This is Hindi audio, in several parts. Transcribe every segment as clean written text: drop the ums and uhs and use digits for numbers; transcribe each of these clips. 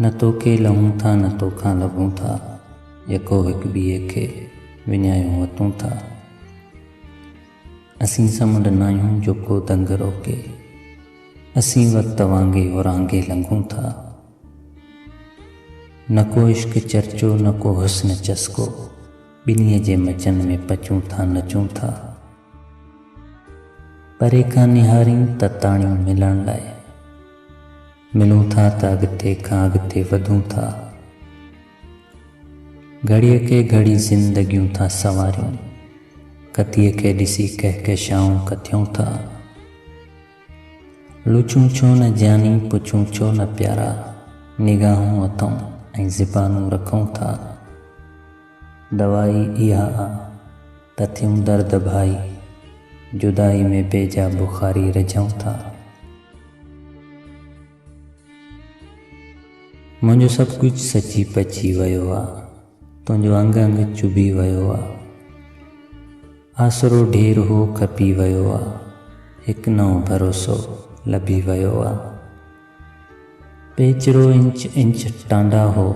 न तोखे लहूं था न तोखां लभूं था, यको हिक ॿिए खे विञायूं वतूं था। असीं समुंड न आहियूं जो को दंग रोके, असीं वक़्त वांगे उरांगे लंघूं था। न को इश्क चर्चो न को हुस्न चस्को, ॿिन्हीअ जे मचन में पचूं था नचूं था। परे खां निहारियूं त ताणियूं मिलण लाइ, मिलूं था त अॻिते खां अॻिते वधूं था। घड़ीअ खे घड़ी ज़िंदगियूं था संवारियूं, कतीअ खे ॾिसी कहकशाऊं कथियूं था। लुचूं छो न जानी पुछूं छो न प्यारा, निगाहूं अथऊं ऐं ज़बानूं रखूं था। दवाई इहा आ त थियूं दर्द भाई, जुदाई में बेजा बुखारी रझूं था। मुंहिंजो सभु कुझु सची पची वियो आहे, तुंहिंजो अंग अंग चुभी वियो आहे। आसरो ढेर हो खपी वियो आहे, हिकु नओं भरोसो लभी वियो आहे। पेचरो इंच इंच टांडा हो,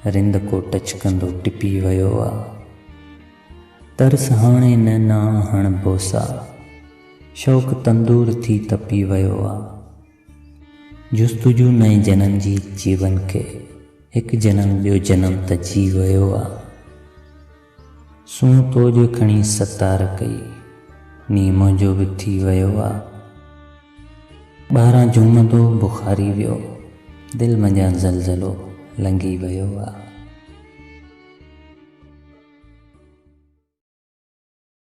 रिंद को टच कंदो टिपी वियो आहे। तरस हाणे न नाण हण बोसा, शौक़ तंदूर थी तपी वियो आहे। जुस्तजू नए जनम जी जीवन खे, हिकु जनम ॿियो जनम त जी वियो आहे। सूं तोज खणी सतार कई, नी मुंहिंजो बि थी वियो आहे। ॿाहिरां झूमंदो बुखारी वियो, दिलि मंझां ज़लज़लो लंघी वियो आहे।